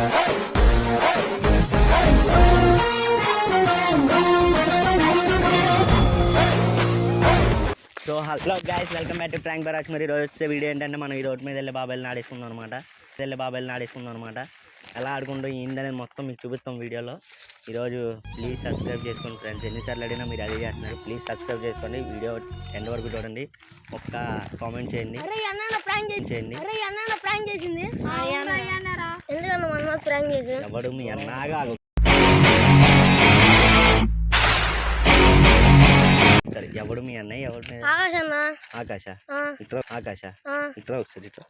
So hello guys, welcome back to prank barrage. మరి ఈరోజు వచ్చే వీడియో ఏంటంటే మనం ఈ రోడ్ మీద వెళ్ళి బాబాయిలు ఆడేసుకుందాం అనమాట. ఎలా ఆడుకుంటూ ఏందనేది మొత్తం మీకు చూపిస్తాం వీడియోలో. ఈరోజు ప్లీజ్ సబ్స్క్రైబ్ చేసుకోండి ఫ్రెండ్స్. ఎన్నిసార్లు అడిగినా మీరు అదే చేస్తున్నారు. ప్లీజ్ సబ్స్క్రైబ్ చేసుకోండి, వీడియో ఎండ్ వరకు చూడండి, ఒక్క కామెంట్ చేయండి. ఎవడు మీ అన్నగా సరే, ఎవడు మీ అన్నయ్య? ఎవడు? ఆకాశ. ఇట్రా ఒకసారి ఇట్లా.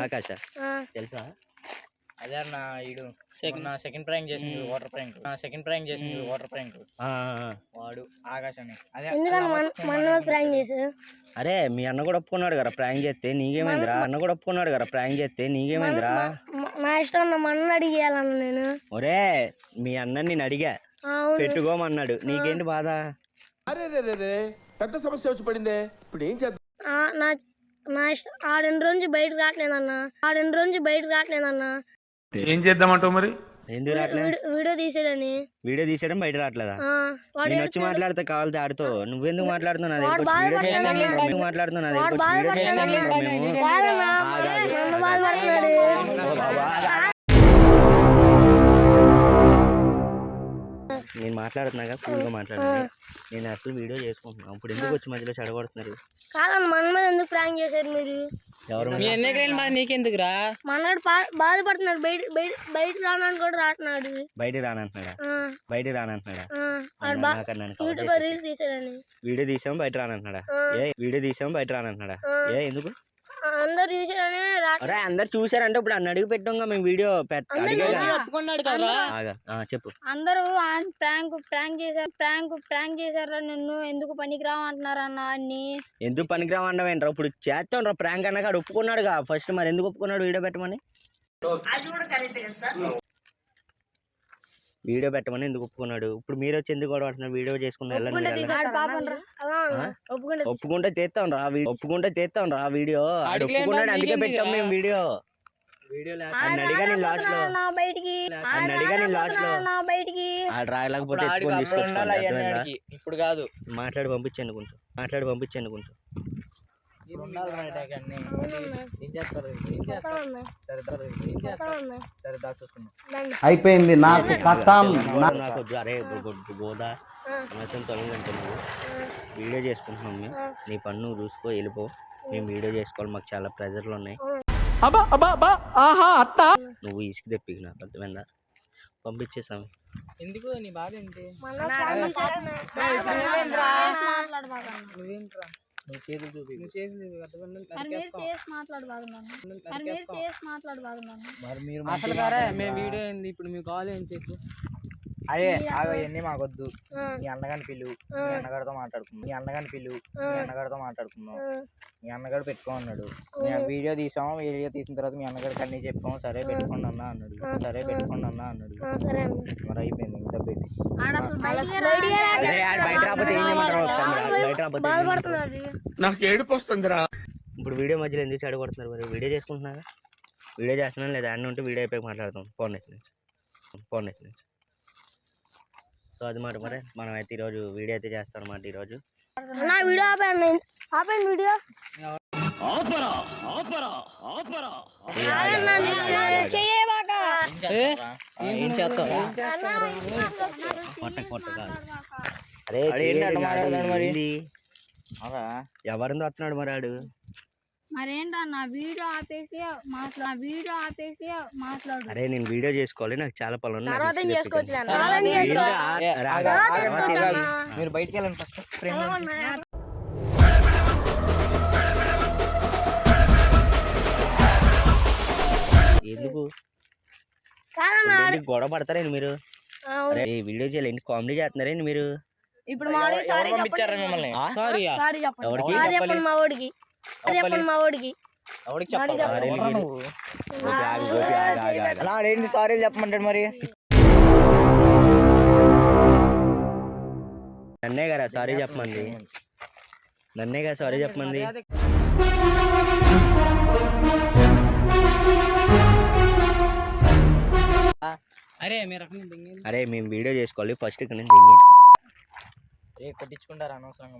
ఆకాశ తెలుసా? అదే అన్న ఈడు సెకండ్ ప్రాంక్ చేసింది వాటర్ ప్రాంక్ వాడు ఆకాశ్ అని. అరే మీ అన్న కూడా ఒప్పుకున్నాడు కదా ప్రాంక్ చేస్తే, నీకేమైందిరా? నా ఇష్టం, మా అన్న అడిగేయాలన్న నేను. ఒరే మీ అన్న నేను అడిగా, పెట్టుకోమన్నాడు, నీకేంటి బాధ? అరే పెద్ద సమస్య వచ్చి పడిందే, ఇప్పుడు ఏం చేద్దాం? నా ఇష్టం. ఆ 2 రోజు బయటకు రావట్లేదన్నా. ఏం చేద్దామంటావు మరి? ఎందుకు రావట్లేదు? వీడియో తీసేయడం బయట రావట్లేదా? నేను వచ్చి మాట్లాడితే కావాలి ఆడుతో. నువ్వెందుకు మాట్లాడుతున్నావు? నేను మాట్లాడుతున్నాగా, కూల్ గా మాట్లాడుతున్నా. నేను అసలు వీడియో చేసుకుంటున్నాను, ఇప్పుడు ఎందుకు వచ్చి మధ్యలో చెడగొడుతున్నారు? కాదన్న, మన మీద ఎందుకు ప్రాంక్ చేశారు మీరు? ఎవరు? నీకెందుకురా? మనోడు బాధపడుతున్నాడు, బయట రావడానికి కూడా రాస్తున్నాడు. బయట రానంటున్నాడా? యూట్యూబ్ రీల్స్ తీసారని. వీడియో తీసాం బయట రానంటున్నాడా? ఏ ఎందుకు? అందరు చూసారని. అందరు చూసారంటే ఇప్పుడు అన్న అడిగి పెట్టాం మేము వీడియో చెప్పు. అందరూ ప్రాంక్ చేశారా నిన్ను, ఎందుకు పనికిరావు అంటున్నారు అన్న. అన్ని ఎందుకు పనికిరావు అన్నవేంట్రా? ఇప్పుడు చేస్తాం రా ప్రాంక్ అన్నాక ఒప్పుకున్నాడుగా ఫస్ట్. మరి ఎందుకు ఒప్పుకున్నాడు వీడియో పెట్టమని? వీడియో పెట్టమని ఎందుకు ఒప్పుకున్నాడు? ఇప్పుడు మీరు వచ్చి ఎందుకు గొడవ పడుతున్నారు? వీడియో చేసుకున్న ఒప్పుకుంటే చేస్తాం రా వీడియో. ఒప్పుకున్నాడు అందుకే పెట్టాం మేము వీడియో. అడిగాని లాస్ట్ లో రాయలేకపోతే ఇప్పుడు కాదు, మాట్లాడి పంపించండి కొంచెం. అయిపోయింది నాకు కథం. నాకు అరే గోదా అనవసరం తొలగంటే నువ్వు వీడియో చేసుకుంటున్నాం మేము. నీ పన్ను చూసుకో, వెళ్ళిపో. మేము వీడియో చేసుకోవాలి, మాకు చాలా ప్రెజర్లు ఉన్నాయి. నువ్వు ఇసుకు తెప్పి నాకు అర్థమైందా? పంపించేసాము. ఎందుకు నీ బాధ ఏంటి? నువ్వు చేతులు చూపి. అసలు గారే మేము వీడియో ఏంది ఇప్పుడు మీకు కావాలి ఏం చెప్పు. అదే అవన్నీ మాకొద్దు. మీ అన్నగాని పిలువు, మీ అన్నగారితో మాట్లాడుకుందాం. మీ అన్నగారు పెట్టుకోమన్నాడు. మేము వీడియో తీసాము, వీడియో తీసిన తర్వాత మీ అన్నగారికి అన్ని చెప్పాము. సరే పెట్టుకోండి అన్న అన్నాడు. మరి అయిపోయింది. ఇంకా పెట్టి నాకు ఏడుపు వస్తుందిరా. ఇప్పుడు వీడియో మధ్యలో ఎందుకు చెడగొడుతున్నారు? మరి వీడియో చేసుకుంటున్నారా? వీడియో చేస్తున్నాను లేదా అన్నీ ఉంటే వీడియో అయిపోయి మాట్లాడతాం ఫోన్ నుంచి. సో అది మాట. మరి మనం అయితే ఈరోజు వీడియో అయితే చేస్తాం అన్నమాట. ఈరోజు వీడియో ఏం చేస్తావు? అరే ఎవరిని వస్తున్నాడు మరి ఆడు? మరేంటన్నా వీడియో ఆపేసి మాట్లాడు. అరే నేను వీడియో చేసుకోవాలి, నాకు చాలా పనులు. మీరు బయటికి వెళ్ళండి ఫస్ట్. ఎందుకు గొడవ పడతారండి మీరు? అరే వీడియో చేయాలి, కామెడీ చేస్తున్నారండి మీరు. ఇప్పుడు పంపించారా మిమ్మల్ని? సారీ చెప్పమంటాడు మరి. నన్నే కదా సారీ చెప్పమంది. అరే మీరు అక్కడ దింగి అరే మేము వీడియో చేసుకోవాలి ఫస్ట్ ఇక్కడ నుంచి దింగి కొట్టించుకుంటారు అనవసరంగా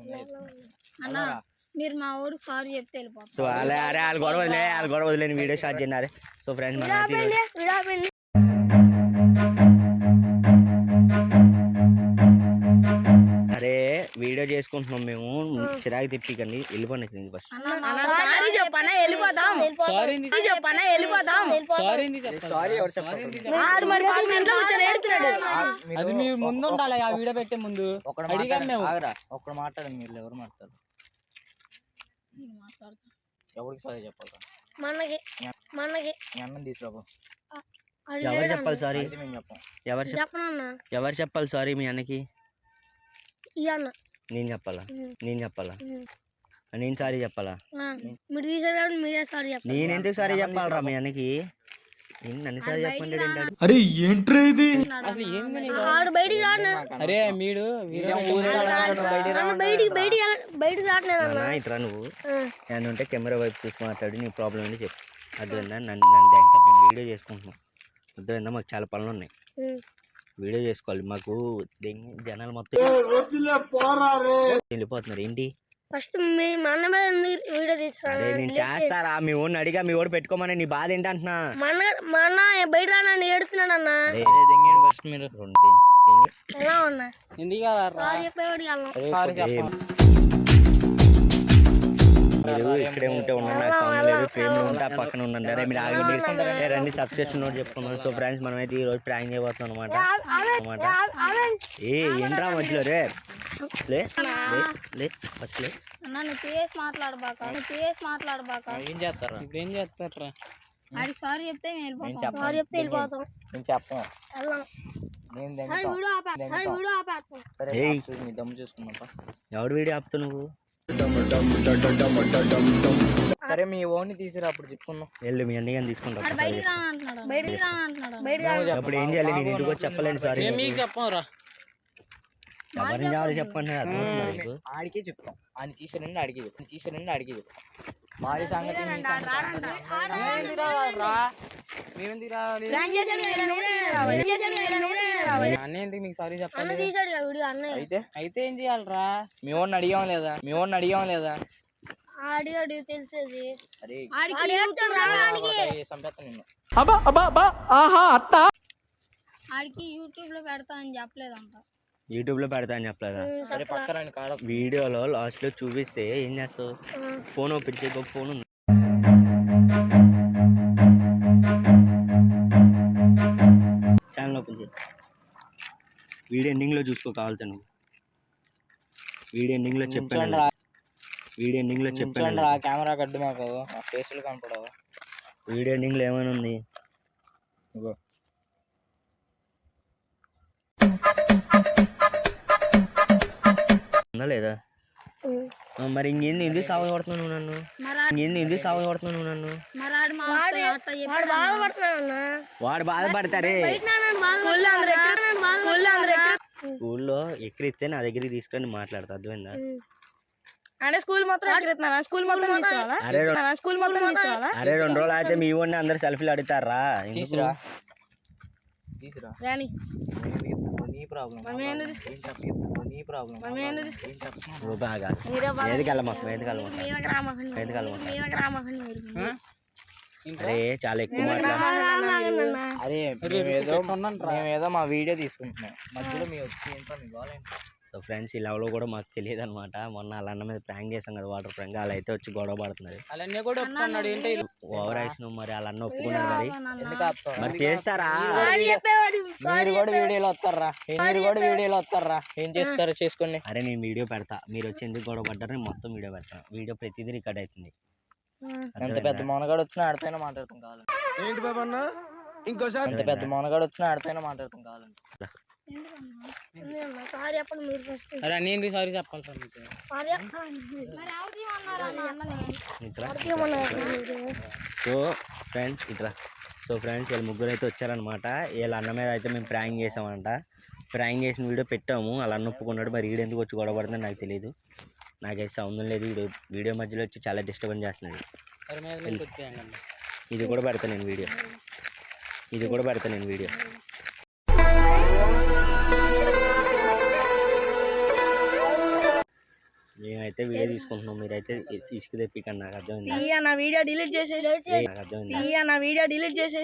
ముందే అన్న మీరు మా ఊరికి సారీ చెప్తే వెళ్ళిపోతాం. సో అలా అరే వాళ్ళ గొడవ వదిలేని వీడియో స్టార్ట్ చేయండి. సో ఫ్రెండ్స్ మన విడాపండి అరే వీడియో చేసుకుంటున్నాం మేము, చిరాకు తిప్పికండి, వెళ్ళిపోండి ఫస్ట్. సారీ చెప్పనా వెళ్ళిపోతాం. సారీ ఎవరు చెప్పారు? అది మీరు ముందు ఉండాలి ఆ వీడియో పెట్టే ముందు. ఒక్కడ మాట్లాడండి, మీరు ఎవరు మాట్లాడతారు? ఎవరికి సారీ చెప్పాలి? మనకి మీ అన్నం తీసుకురాబో. ఎవరు చెప్పాలి సారీ? అయితే మేము చెప్పాం. చెప్పనన్నా ఎవరు చెప్పాలి సారీ మీ అన్నకి? ఇయ్యన్న నేను చెప్పాలా? నేను సారీ చెప్పాలా? మీరు తీసేటప్పుడు మీరే సారీ చెప్పండి. నేను ఎందుకు సారీ చెప్పాలరా మీ అన్నకి? నన్ను సారీ చెప్పండి. అరే ఏంట్రా ఇది? అసలు ఏంది నీకు? ఆడు బయటికి రాను. అరే మీరు బయటికి రావట్లేదన్న. ఇట్రా నువ్వు నేను ఉంటే కెమెరా వైపు చూసి మాట్లాడి నీ ప్రాబ్లం ఏంటి చెప్పు. అర్థమైందా? నన్ను దేంట్లో మేము వీడియో చేసుకుంటున్నాం. అర్థమైందా? మాకు చాలా పనులు ఉన్నాయి, వీడియో చేసుకోవాలి. మాకు జనాలు మొత్తం వెళ్ళిపోతున్నారు ఏంటి? ఫస్ట్ మీ మా అన్న మీద వీడియో తీసుకురా. అరే నేను చేస్తారా? మీ ఓడిని అడిగా, మీ ఓడి పెట్టుకోమని. నీ బాధ ఏంటి అంటున్నా? మా అన్న బయట రానని ఏడుతున్నాడు అన్న. ఫస్ట్ మీరు ఎలా ఉన్నా ఎందుకు సారీ చెప్పేవాడికి వెళ్ళాం. సారీ చెప్పాలి. మీరు ఇక్కడే ఉంటే ఉన్నాను, నాకు సౌండ్ లేదు. ఫ్రేమ్ లో ఉంటే ఆ పక్కన ఉండండి. అరే మీరు ఆగి రండి, సబ్స్క్రిప్షన్ నోట్ చెప్పుకున్నాను. సో ఫ్రెండ్స్ మనం అయితే ఈ రోజు ప్రాంక్ చేయబోతున్నాం అనమాట. ఏంట్రా మధ్యలో రే లే ఫస్ట్ లే అన్న నువ్వు చేసి మాట్లాడబాక. ఏం చేస్తారా? ఇప్పుడు ఏం చేస్తారా? ఆడికి సారీ చెప్తే మేము వెళ్ళిపోతాం. చెప్పను. సారీ చెప్తే వెళ్ళిపోతాం. నేను చెప్పను. వెళ్దాం. నేను అది దెంగుతాం. వీడియో ఆపేస్తాం. సరే ఏయ్. నీ దమ్ము చేసుకున్నాపా. ఎవడు వీడియో ఆపుతావు నువ్వు? సరే మీ ఓన్ని తీసిరా, అప్పుడు చెప్పుకుందాం. వెళ్ళు మీ అన్ని కానీ తీసుకుంటా. బయటికి రానంటున్నాడు. అప్పుడు ఏం చేయాలి? నేను ఇంటికి వచ్చి చెప్పలేను సారీ. మేము మీకు చెప్పంరా. ఎవరిని కావాలి చెప్పండి. అర్థమవుతుందా మీకు? ఆడికే చెప్తాం. ఆయన తీసారండి ఆడికే చెప్తాం. వాడి సంగతి మీ సంగతి. మీరెందుకు రావాలి? అన్న ఎందుకు మీకు సారీ అన్న చెప్పాలి? తీసాడు కదా వీడియో అన్నయ్య. అయితే ఏం చేయాలరా? మీ ఓన్ని అడిగాం లేదా? అడిగాడు తెలిసేది. అరే సంపేస్తాను నిన్ను. ఆడికి యూట్యూబ్ లో పెడతా అని చెప్పలేదంట. యూట్యూబ్ లో పెడతా అని చెప్పలేదా? సరే పక్కన కాడ వీడియోలో లాస్ట్ లో చూపిస్తే ఏం చేస్తావు? ఫోన్ ఓపెన్ చేయక ఫోన్ ఉంది. ఛానల్ ఓపెన్ చేయి. వీడియో ఎండింగ్ లో చూసుకో కావాల్సి నువ్వు. వీడియో ఎండింగ్ లో చెప్పాను. కెమెరా కడ్డు మాకు ఫేసులు కనపడవు. వీడియో ఎండింగ్ లో ఏమైనా ఉంది? ఉందా లేదా? మరి ఇంకేంది ఎందుకు సాగు కొడుతున్నావు నువ్వు నన్ను? వాడు బాధపడతారే. స్కూల్లో ఎక్కడిస్తే నా దగ్గరికి తీసుకొని మాట్లాడతా. అర్థమైందా? అంటే స్కూల్ మొత్తం అరే 2 రోజులు అయితే మీ ఊరిని అందరు సెల్ఫీలు అడుగుతారా? తీసిరా నీ ప్రాబ్లం. బాగా అరే చాలా ఎక్కువ మాట్లాడు. అరే మేమేదో మా వీడియో తీసుకుంటున్నాం, మధ్యలో మీ వచ్చి ఏంటో మీ గోలేంటి? సో ఫ్రెండ్స్ ఈ లెవెల్లో కూడా మాకు తెలియదు అనమాట. మొన్న వాళ్ళ అన్న మీద ప్రాంక్ చేసాం కదా, వాటర్ ప్రాంక్. అలా అయితే వచ్చి గొడవ పడుతున్నారు. అలానే కూడా ఒప్పుకున్నాడు. ఏంటి ఓవర్ యాక్షన్. మరి వాళ్ళ అన్న ఒప్పుకున్నాడు. ఎందుకు ఆపుతావు? మరి చేస్తారా? మీరు కూడా వీడియోలో వస్తారా? ఏం చేస్తారో చేసుకోండి. అరే నేను వీడియో పెడతా, మీరు వచ్చి ఎందుకు గొడవ పడ్డారు? నేను మొత్తం వీడియో పెడతా. వీడియో ప్రతిదీ రికార్డ్ అవుతుంది. ఎంత పెద్ద మొనగాడు వచ్చినా ఆడితేనే మాట్లాడుతాం కావాలండి. ఏంటి బాబా అన్న? ఇంకోసారి ఎంత పెద్ద మొనగాడు వచ్చినా ఆడితేనే మాట్లాడుతాం కావాలండి. సారీ చెప్పండి మీరు ఫస్ట్. అరే అన్నీ ఎందుకు సారీ చెప్పాలి సార్ మీకు? సో ఫ్రెండ్స్ ఇట్లా వీళ్ళు ముగ్గురు అయితే వచ్చారనమాట. వీళ్ళ అన్న మీద అయితే మేము ప్రాంక్ చేసామంట. ప్రాంక్ చేసిన వీడియో పెట్టాము. వాళ్ళ అన్న ఒప్పుకున్నాడు. మరి వీడు ఎందుకు వచ్చి గొడవ పడుతుందో నాకు తెలియదు. నాకైతే సౌండ్ లేదు. వీడియో మధ్యలో వచ్చి చాలా డిస్టర్బెన్స్ చేస్తున్నాడు. ఇది కూడా పెడతాను నేను వీడియో. ఇది కూడా పెడతాను నేను వీడియో. మేమైతే వీడియో తీసుకుంటున్నాం, మీరైతే ఇసుక తెప్పికండి. నాకు అర్థమైంది. నా వీడియో డిలీట్ చేసి నాకు అర్థమైంది. నా వీడియో డిలీట్ చేసి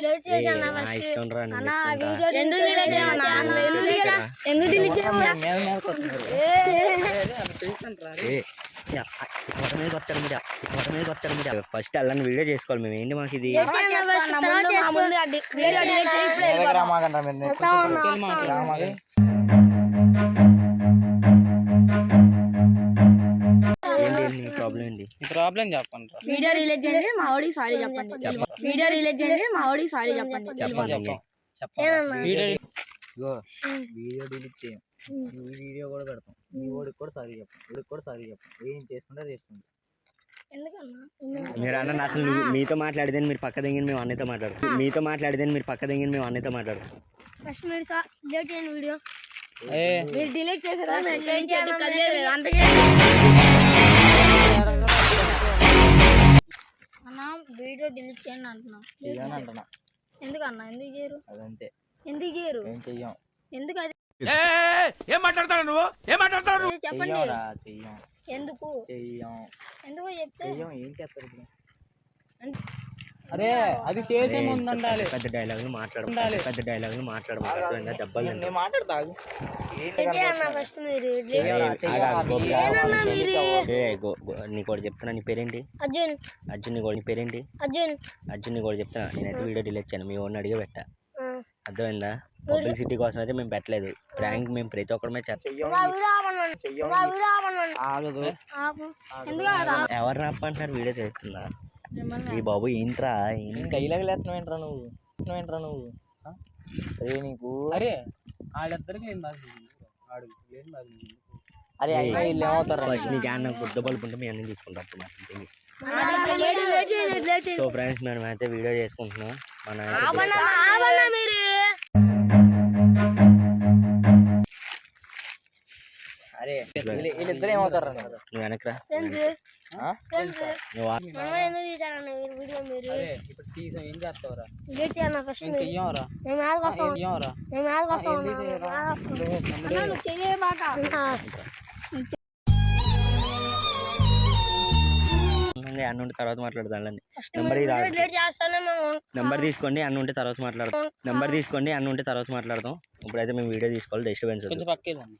నా ఇష్టం రా, నేను చెప్తుంటా. ఎందుకు డిలీట్ ఫస్ట్ అలాంటి వీడియో చేసుకోవాలి మేము. ఏంటి మాకు ఇది? ఏంటి ప్రాబ్లం ఏంటి? ప్రాబ్లం చెప్పండి. వీడియో డిలీట్ చేయండి, మా వాడికి సారీ చెప్పండి. వీడియో డిలీట్ చేయండి, మా వాడికి సారీ చెప్పండి. చెప్పండి. వీడియో డిలీట్ చేయం, ఈ వీడియో కూడా పెడతాం. ఈ ఓడికి కూడా సారీ చెప్పండి, ఓడికి కూడా సారీ చెప్పండి. ఏం చేసుకుంటే చేసుకుంటాం. మీరు అన్న అసలు మీతో మాట్లాడితే మీరు పక్క దిగిన మేము అన్నయ్యతో మాట్లాడుతాం. మీతో మాట్లాడితే మీరు పక్క దిగిన మేము అన్నయ్యతో మాట్లాడుతాం. ఫస్ట్ మీరు డిలీట్ చేయండి వీడియో. ఏ మీరు డిలీట్ చేసారా? అందుకే అన్నా వీడియో డిలీట్ చేయండి అంటున్నా. చెయ్యని అంటున్నా. ఎందుకన్నా? ఎందుకు చేయరు? అదంతే, ఎందుకు చేయరు? ఏం చెయ్యం. ఎందుకు అది ఏం మాట్లాడతాడు నువ్వు? ఏం మాట్లాడతాడు? చెప్పండి. చెయ్యంరా, చెయ్యం, ఎందుకు చెయ్యం, ఎందుకు చెప్తే చెయ్యం. ఏం చేస్తారు ఇప్పుడు? అరే అది చేసే ముందు ఉండాలి. పెద్ద డైలాగులు మాట్లాడాలి, పెద్ద డైలాగులు మాట్లాడమని దెబ్బలు తింటాం. నేను మాట్లాడతా. అన్న ఫస్ట్ మీరు నీకు కూడా చెప్తున్నా. నీ పేరేంటి? అర్జున్. అర్జున్. నీ కూడా నీ పేరేంటి? అర్జున్. అర్జున్. నీ కూడా చెప్తున్నా. నేనైతే వీడియో డిలీట్ చేయను, మీ వాడిని అడిగే పెట్టా. అర్థమైందా? పబ్లిసిటీ కోసం అయితే మేము పెట్టలేదు. ప్రాంక్ మేము ప్రతి ఒక్కడమే చేస్తాం. ఎవరు రాపంటున్నారు? వీడియో చేస్తున్నా. ఈ బాబు ఏంట్రా? డైలాగ్ లేస్తున్నావు ఏంట్రా నువ్వు? అరే నీకు, అరే వాళ్ళిద్దరికి ఏం బాధ ఆడు ఏం బాధ. అరే అయినా వీళ్ళు ఏమవుతారు? ఫస్ట్ నీకు అన్న గుద్ద బల్బు ఉంటే మీ అన్నీ తీసుకుంటాం. సో ఫ్రెండ్స్ మేము అయితే వీడియో చేసుకుంటున్నాం. అరే వీళ్ళిద్దరు ఏమవుతారు? నువ్వు వెనకరా. అరే ఇప్పుడు తీసాం, ఏం చేస్తావురా? ఫస్ట్ మేము చెయ్యంరా. అన్న ఉంటే తర్వాత మాట్లాడదాం. నెంబర్ తీసుకోండి, అన్న ఉంటే తర్వాత మాట్లాడదాం. ఇప్పుడైతే మేము వీడియో తీసుకోవాలి. డిస్టర్బెన్స్ కొంచెం పక్కేదండి.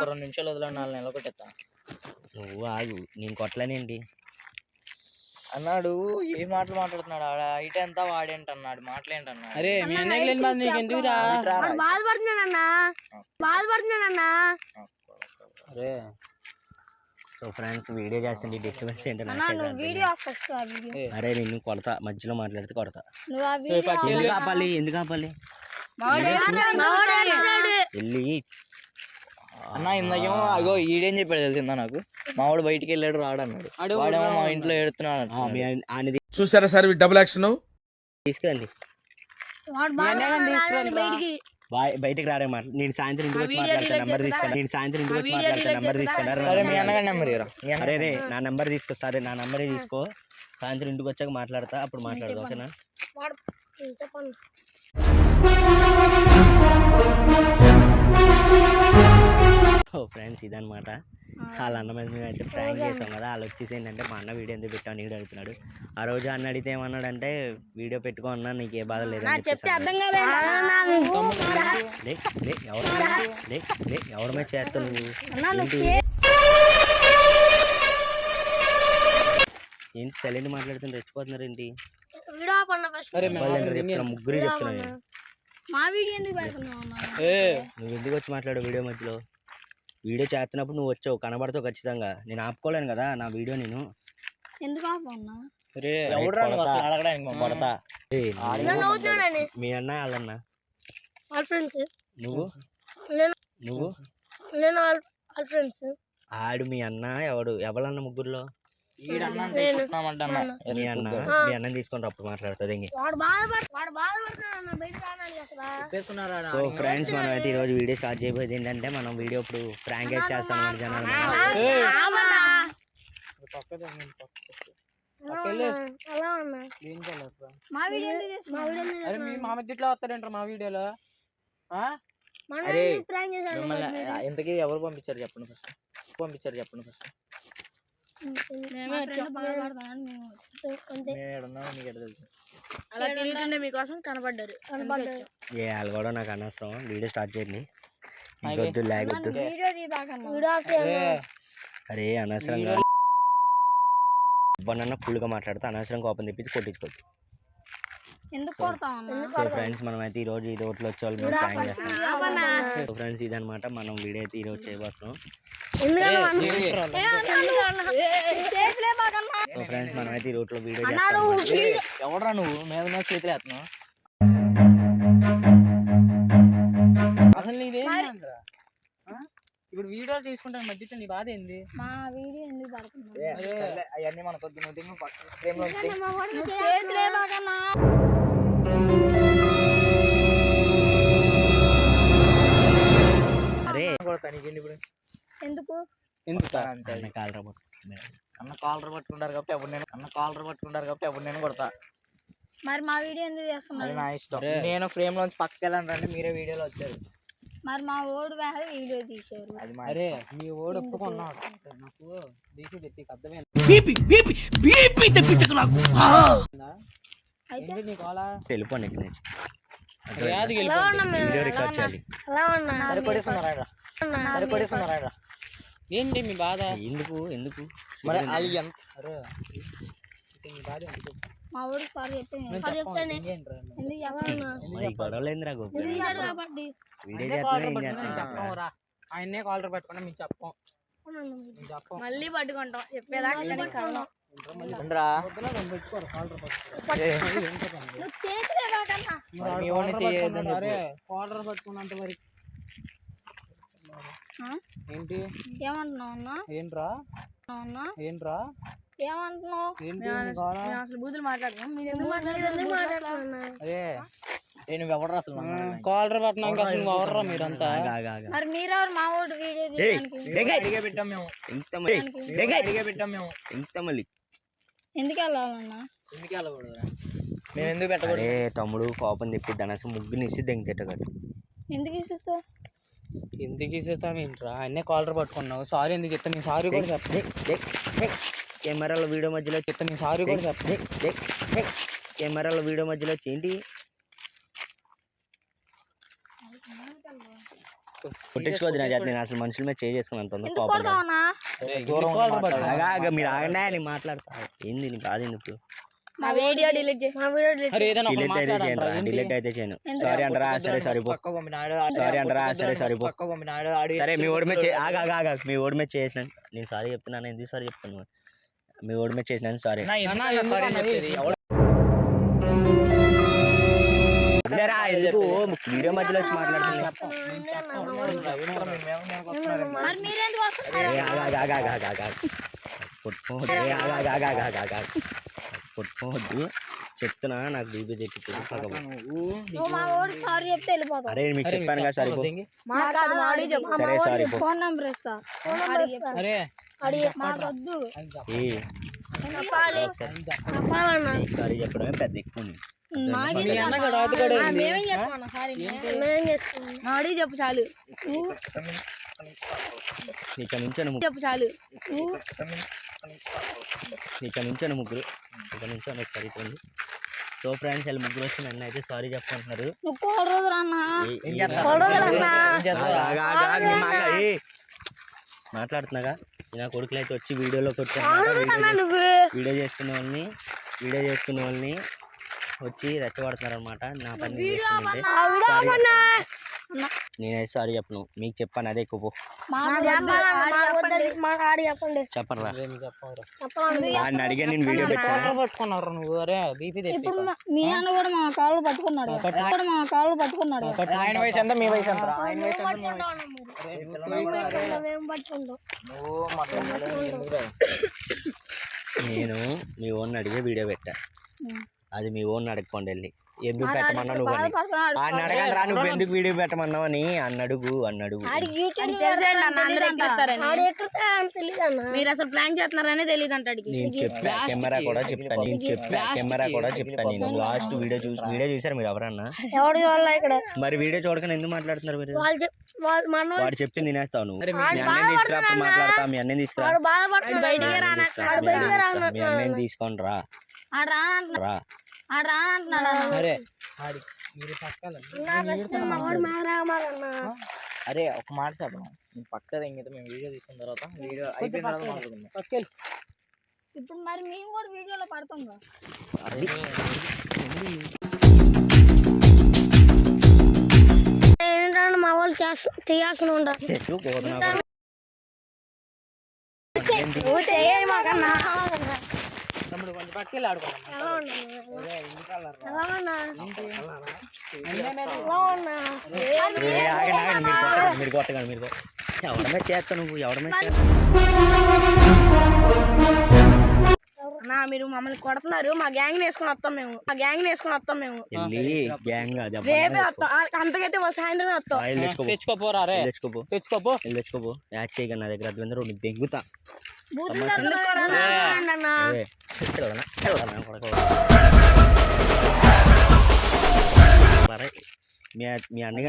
2 నిమిషాలు వదిలే 4 నెలలు కొట్టేస్తా. నువ్వు ఆగు, నేను కొట్టలేనేంటి అన్నాడు. ఏ మాటలు మాట్లాడుతున్నాడు? ఆడ హైట్ ఎంత, వాడేంటన్నాడు, మాటలేంటన్నాడు. అరే మీ అన్నయ్యకి లేని బాధ నీకు ఎందుకురా? బాధపడుతున్నాడన్నా. అరే సో ఫ్రెండ్స్ వీడియో చేస్తుంది. డిస్టర్బెన్స్ ఏంటో అరే నిన్ను కొడతా, మధ్యలో మాట్లాడితే కొడతా. ఎందుకు ఆపాలి? వెళ్ళి అన్న ఇందాకేమో అగో ఈడేం చెప్పాడు తెలిసిందా నాకు? మావాడు బయటికి వెళ్ళాడు రాడన్నాడు. వాడేమో మా ఇంట్లో ఏడుతున్నాడు. చూసారా సార్ డబుల్ యాక్షన్? తీసుకురండి. బయటకు రారే మాట. నేను సాయంత్రం ఇంటికి వచ్చి మాట్లాడతాను. నెంబర్ తీసుకోండి. సరే మీ అన్నగారి నెంబర్ ఇరా. అరే రే నా నెంబర్ తీసుకో. సరే నా నెంబరే తీసుకో. సాయంత్రం ఇంటికి వచ్చాక మాట్లాడతా, అప్పుడు మాట్లాడదా. ఓకేనా? చెప్పండి. ఓ ఫ్రెండ్స్ ఇదనమాట. వాళ్ళ అన్న మీద మేము అయితే ప్రాంక్ చేసాం కదా. వాళ్ళు వచ్చేసి ఏంటంటే మా అన్న వీడియో ఎందుకు పెట్టావు నీడు అడుగుతున్నాడు. ఆ రోజు అన్న అడిగితే ఏమన్నాడంటే వీడియో పెట్టుకో అన్నా, నీకు ఏ బాధ లేదు. ఎవరి మీద చేస్తావు నువ్వు? ఏంటి సైలెంట్ మాట్లాడుతుంటే రెచ్చిపోతున్నారు ఏంటి? ముగ్గురు చెప్తున్నాను. నువ్వు ఎందుకు వచ్చి మాట్లాడు వీడియో మధ్యలో? వీడియో చేస్తున్నప్పుడు నువ్వు వచ్చావు, కనబడతావు ఖచ్చితంగా. నేను ఆపుకోలేను కదా నా వీడియో. నేను మీ అన్న వాళ్ళన్న నువ్వు ఆడు మీ అన్న ఎవరన్నా ముగ్గురులో? మీ అన్నం తీసుకొని అప్పుడు మాట్లాడుతుంది. సో ఫ్రెండ్స్ మనం అయితే ఈరోజు వీడియో స్టార్ట్ చేయబోయేది ఏంటంటే, మనం వీడియో ఇప్పుడు ఫ్రాంక్ చేస్తాం జనాలు. ఏం చేయలేదు మా వీడియో ఎందుకు చేస్తున్నావు? అరే మీ మా మధ్య ఇట్లా వస్తారేంటారు మా వీడియోలో ఆ? అరే మిమ్మల్ని ఇంతకీ ఎవరు పంపించారు చెప్పండి ఫస్ట్ మేమే వచ్చాం. మేము ఏడున్నామో నీకు ఎట్లా తెలుసు అలా తిరుగుతుండే మీకోసం కనపడ్డారు. ఏ వాళ్ళు కూడా నాకు అనవసరం. వీడియో స్టార్ట్ చేయండి. ఇంకొద్దు లేకొద్దు. వీడియో తీయబాకన్నా. అరే అనవసరంగా ఇవ్వనన్నా ఫుల్గా మాట్లాడితే అనవసరం కోపం తెప్పించి కొట్టించుకోవచ్చు. ఎందుకు కొడతావు అన్న? సో ఫ్రెండ్స్ మనమైతే ఈరోజు ఈ రోడ్లో వచ్చే వాళ్ళు మేము ప్లాన్ చేస్తాం. సో ఫ్రెండ్స్ ఇదనమాట మనం వీడియో అయితే ఈరోజు చేయబోతున్నాం. సో ఫ్రెండ్స్ మనమైతే ఈ రోడ్లో వీడియో చేస్తాం. ఎవడరా నువ్వు మీద మీద చేతులు వేస్తున్నావు అసలు నీదేంద్రా ఇప్పుడు వీడియోలు చేసుకుంటాను మధ్య నీ బాధ ఏంది? మా వీడియో ఎందుకు పడుతున్నావు? అవన్నీ మనకొద్దు నువ్వు దిగు ఫ్రేమ్ లో అరే కొడతా నీకేంటి ఇప్పుడు ఎందుకు? ఎందుకు అంతే అన్న కాలరా పట్టుకుంటున్నాడు. అన్న కాలర్ పట్టుకుంటారు కాబట్టి అప్పుడు నేను కొడతా మరి మా వీడియో ఎందుకు అది చేస్తున్నారు? నా ఇష్టం నేను ఫ్రేమ్ లోంచి పక్కకి వెళ్ళాను రండి మీరే వీడియోలో వచ్చారు మరి మా ఓడి వేళ వీడియో తీసారు. అది మా అరే మీ ఓడు ఒప్పుకున్నాడు నాకు బీపీ తెప్పి అర్థమైంది అయితే ఏంటి నీ కాలా వెళ్ళిపోండి ఇక్కడి నుంచి. యాదికి ఎలా ఉన్నాం మేము? వీడియో రికార్డ్ చేయాలి. ఎలా ఉన్నా? కొడేసుకున్నారా ఏంటి మీ బాధ? ఎందుకు ఎందుకు మరి అది ఎంత అరే మీ బాధ ఎందుకు? మా ఓడి సారీ నేను చెప్తాను. చెప్పను, ఇంకేంట్రా? ఎందుకు చెప్పాలన్నా? ఈ గొడవలు ఏందిరా గోపి? ఎందుకు చెప్పాలి కాబట్టి? వీడియో ఆయన్నే చేస్తున్నా కాలర్ ఏం పట్టుకున్నా మేము చేస్తున్నా? చెప్పం రా. ఆయన్నే కాలర్ పట్టుకున్నా మేము చెప్పం. మేము చెప్పం. మళ్ళీ పట్టుకుంటాం చెప్పేదాకా కదలం. ఉండరా పొద్దున రెండు పెట్టుకోరు కాలర్ పట్టుకో. నువ్వు చేతులే బాకన్నా. మరి మీ వాడిని చేయొద్దని అరే చెప్పు. కాలర్ పట్టుకున్నంత వరకు ఏంటి ఏమంటున్నావు అన్నా? ఏంట్రా అన్నా ఏంట్రా ఏమంటున్నావు? ఏంటి నీ కాలా? అసలు బూతులు మాట్లాడుతున్నాం. మీరు ఎందుకు మాట్లాడుతున్నారు? అరే నువ్వు ఎవడరా అసలు కాలర్ పట్టినాక అసలు నువ్వు ఎవర్రా మీరంతా? ఆగు, ఆగు, ఆగు. మరి మీరెవరు మా ఓడి వీడియో ఏయ్, తీయడానికి? దిగయ్. అడిగే పెట్టాం మేము ఎంత మళ్ళీ అడిగే పెట్టాం మేము ఎంత మళ్ళీ ఎందుకు వెళ్ళాలన్నా? ఎందుకు వెళ్ళకూడదురా మేము ఎందుకు పెట్టకూడదు అరే తమ్ముడు కోపం తెప్పి దాని అసలు ముగ్గురు ఇచ్చి దెంగ తిట్టగలడు. ఎందుకు ఇస్తావు? ఎందుకు ఇస్తాం ఏంట్రా? ఆయన్నే కాలర్ పట్టుకున్నావు. సారీ ఎందుకు చెప్తా? నేను సారీ కూడా చెప్పను. కెమెరాలో వీడియో మధ్యలో చెప్తా నేను సారీ కూడా చెప్పను. కెమెరాలో వీడియో మధ్యలో ఏంటి కొట్టించుకోవద్దు నా చేత. నేను అసలు మనుషుల మీద చేసుకున్నాను తొందర ఎందుకు కోపం కాదు. కొడతావన్నా? దూరం కాలర్ పట్టుకో. ఆగా మీరు ఆగండి నేను మాట్లాడతా. ఏంది నీకు కాదు ఎందుకు మా వీడియో డిలీట్ చేయి. మా వీడియో డిలీట్ అరే ఏదైనా ఒకటి డిలీట్ అయితే చేయను మాట్లాడంట్రా. ఏంటి? డిలీట్ అయితే చేయను. ఎందుకు? సారీ అంటారా? సరే సారీ పో. పక్క పంపినాడు సారీ అంటారా? సరే సారీ పో. పక్క పంపినాడు ఆడి సరే మీ ఓడి మీద ఆగా మీ ఓడి మీద చేసిన నేను సారీ చెప్తున్నాను. ఎందుకు సారీ చెప్తాను? మీ ఓడి మీద చేసినాను సారీ. అన్నా, ఎందుకు సారీ అన్నా? చెప్పేది వదిలేరా, ఎందుకు వీడియో మధ్యలో వచ్చి మాట్లాడుతున్నా? మరి మీరెందుకు వస్తున్నారు? కొట్టుకోవద్దు చెప్తున్నా. నాకు బీపీ తెప్పి నువ్వు మా ఓడి సారీ చెప్తే వెళ్ళిపోతావు. అరే మీకు చెప్పాను కదా సరిపో. మా కాదు, మా ఓడి చెప్పు. సరే సారీ పో. ఫోన్ నంబర్ ఇస్తా. అరే మాకొద్దు. ఏ చెప్పాలి. చెప్పాలన్నా. సారీ చెప్పడమే పెద్ద ఎక్కువ ఉంది. మాకి నీ అన్నగాడు అది కూడా ఏంది? మేమేం చేసుకోమన్నా సారీ? మేమేం చేసుకున్నాం? మా ఓడి చెప్పు చాలు. నీకు నుంచాను చెప్పు చాలు. నీకు నుంచాను ముగ్గురు ఇక నుంచాను సరిపోయింది. సో ఫ్రెండ్స్ వాళ్ళు ముగ్గురు వచ్చి నన్ను అయితే సారీ చెప్పుకుంటున్నారు. నువ్వు కోడి రోజులు అన్నా. మాట్లాడుతున్నాగా నా కొడుకులు అయితే వచ్చి వీడియోలోకి వచ్చాను. వీడియో చేసుకునే వాళ్ళని వచ్చి రెచ్చగొడుతున్నారు అనమాట. నా పని నేనైతే సారీ చెప్పను. మీకు చెప్పాను అదే ఎక్కువ చెప్పరా. వాడిని అడిగా నేను వీడియో పెట్టాను. కాలర్ పట్టుకున్నారు నువ్వు. అరే బీపీ తెప్పి ఇప్పుడు మీ అన్న కూడా మా కాళ్ళు పట్టుకున్నాడు. ఆయన వయసు ఎంత మీ వయసు ఎంత ఆయన వయసు ఎంత నువ్వు నేను మీ ఓన్ అడిగే వీడియో పెట్టా. అది మీ ఓన్ అడగకుండా వెళ్ళి ఎందుకు పెట్టమన్నా నువ్వు అని ఆయన అడగండి రా, నువ్వు ఎందుకు వీడియో పెట్టమన్నావు అని అన్నడుగు. మీరు అసలు ప్లాన్ చేస్తున్నారని తెలియదు అంటాడికి. నేను చెప్పా, కెమెరా కూడా చెప్తాను, నేను లాస్ట్ వీడియో చూసారు మీరు ఎవరన్నా? మరి వీడియో చూడకుండా ఎందుకు మాట్లాడుతున్నారు మీరు? వాడు చెప్తే తినేస్తావు నువ్వు. మీ అన్నని తీసుకురా, అప్పుడు మాట్లాడతా. మీ అన్నని తీసుకురా, మీ అన్నని తీసుకొని రా. అరే ఒక మాట చెప్పను, నేను పక్క తెంగితే మేము వీడియో తీసుకున్న తర్వాత వీడియో అయిపోయిన తర్వాత మాట్లాడుకుందాం. ఇప్పుడు మరి మేము కూడా వీడియోలో పడతాం. మా వాళ్ళు చేయాల్సిన ఉండదు. తమ్ముడు కొంచెం పట్టుకెళ్ళి ఆడుకోవాలి. మీరు కొట్టగా మీరు ఎవడమే చేస్తా, నువ్వు ఎవడమే మీరు మమ్మల్ని కొడుతున్నారు. మా గ్యాంగ్ వేసుకుని వస్తాం మేము. గ్యాంగ్ రేపే వస్తాం. అంతకైతే వాళ్ళు సాయంత్రమే వస్తాం. తెచ్చుకోపోరా రే, తెచ్చుకోపో. యాడ్ చేయగా నా దగ్గర అది నీకు దెంగుతా. మీ అన్నయ్య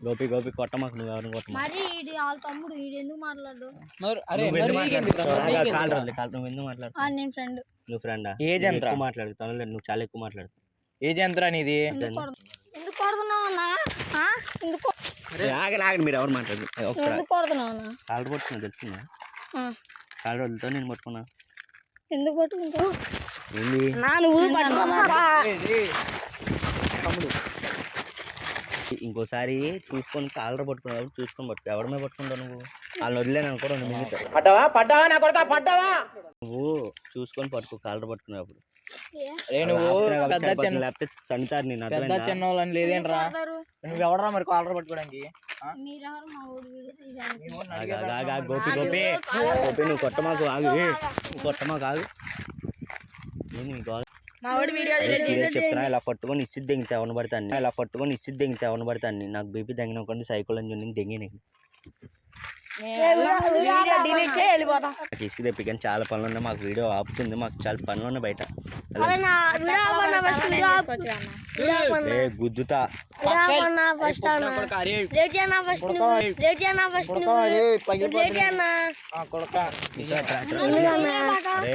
గోపి కొట్ట మాకు, నువ్వు ఎవరిని కొట్ట. తమ్ముడు ఎందుకు మాట్లాడు? నువ్వు ఎందుకు మాట్లాడు? నేను ఫ్రెండ్. నువ్వు ఫ్రెండా? ఏజ్ ఎంత మాట్లాడుతావు? నువ్వు చాలా ఎక్కువ మాట్లాడుతావు. ఏజ్ ఎంతరా నీది? ఎందుకు కొడుతున్నావు అన్నా? ఆగండి, మీరు ఎవరు మాట్లాడు. ఎందుకు కొడుతున్నావు అన్నా? కాళ్ళు పట్టుకున్నా తెలుసుకున్నా, కాళ్ళు వదులుతో నేను పట్టుకున్నా. ఎందుకు పట్టుకుంటావు? ఏంది ఇంకోసారి చూసుకొని కాలర పట్టుకున్నావు, చూసుకొని పట్టుకో. ఎవడమే పట్టుకుంటావు నువ్వు? వాళ్ళని వదిలేను అనుకో, 2 మినిట్లు నువ్వు చూసుకొని పట్టుకో కాలర పట్టుకున్నప్పుడు. లేకపోతే తంటారు నేను. పెద్ద చిన్న వాళ్ళని లేదేంట్రా? నువ్వు ఎవడరా మరి కాలర్ పట్టుకోవడానికి? గోపి నువ్వు కొట్టమాకు, ఆగు. చెప్తున్నా, ఇలా పట్టుకొని ఇచ్చి దెంగితే ఎవరిని పడతాను. నాకు బీపీ దెంగిన కొన్ని సైకిల్ అని చెప్పి దెంగి తీసుకు తెప్పి. కానీ చాలా పనులు ఉన్నాయి మాకు, వీడియో ఆపుతుంది. మాకు చాలా పనులు ఉన్నాయి బయట. గుద్దుతా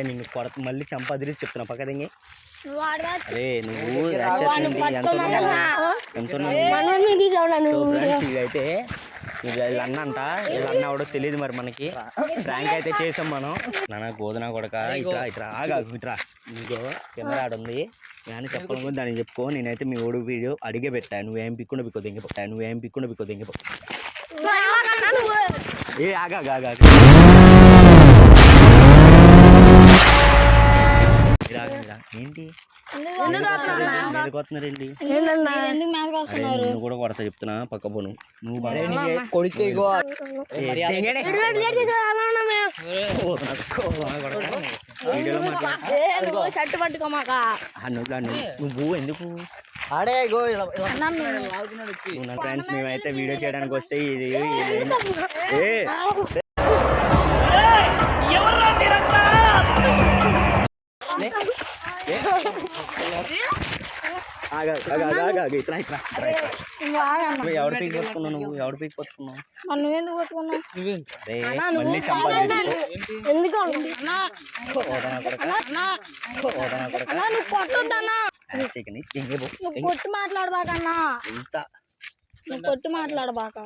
నిన్ను కొడత మళ్ళీ చంపదిరి చెప్తున్నా పక్క దింగి. అరే నువ్వు అయితే వీళ్ళు అన్నంట, వీళ్ళు అన్న కూడా తెలియదు మరి మనకి. ప్రాంక్ అయితే చేసాం మనం. నాన్న గోధన కొడక ఇట్రా ఇట్రా, నీకో కెమెరా ఆడ ఉంది. నేను చెప్పను దాన్ని చెప్పుకో. నేనైతే మీ ఓడి వీడియో అడిగే పెట్టా. నువ్వేం పిక్కుండా బిక్కో దింగిపో. ఏ ఆగా ఏంటి కొడుతున్నారండి? నువ్వు కూడా కొడతా చెప్తున్నా, పక్క పోను. నువ్వు కొడితే నువ్వు ఎందుకు నా ఫ్రెండ్స్ మేమైతే వీడియో చేయడానికి వస్తే ఇది ఎవరు పీక్ పట్టుకున్నావు? నువ్వు ఎవరు పీక్ పట్టుకున్నావు? నువ్వెందుకు పట్టుకున్నావు? మళ్ళీ చంపాలి. కొట్టు మాట్లాడబాకన్నా, కొట్టు మాట్లాడబాక.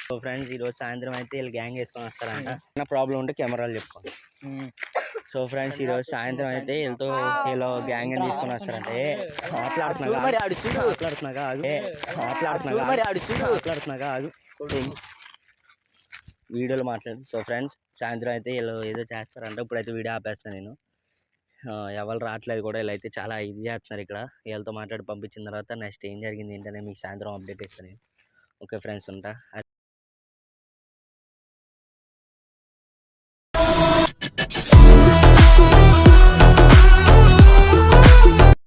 సో ఫ్రెండ్స్ ఈరోజు సాయంత్రం అయితే వీళ్ళు గ్యాంగ్ వేసుకొని వస్తారంట. నా ప్రాబ్లం ఉంటే కెమెరాలు చెప్పుకోండి. సో ఫ్రెండ్స్ ఈరోజు సాయంత్రం అయితే వీళ్ళు గ్యాంగ్ అని తీసుకొని వస్తారంటే మాట్లాడుతున్నాగా ఆగు వీడియోలో మాట్లాడు. సో ఫ్రెండ్స్ సాయంత్రం అయితే వీళ్ళు ఏదో చేస్తారంట. ఇప్పుడైతే వీడియో ఆపేస్తాను నేను. ఎవరు రావట్లేదు కూడా. వీళ్ళైతే చాలా ఇది చేస్తున్నారు ఇక్కడ. వీళ్ళతో మాట్లాడి పంపించిన తర్వాత నెక్స్ట్ ఏం జరిగింది ఏంటనే మీకు సాయంత్రం అప్డేట్ ఇస్తాను. ఓకే ఫ్రెండ్స్, ఉంటా.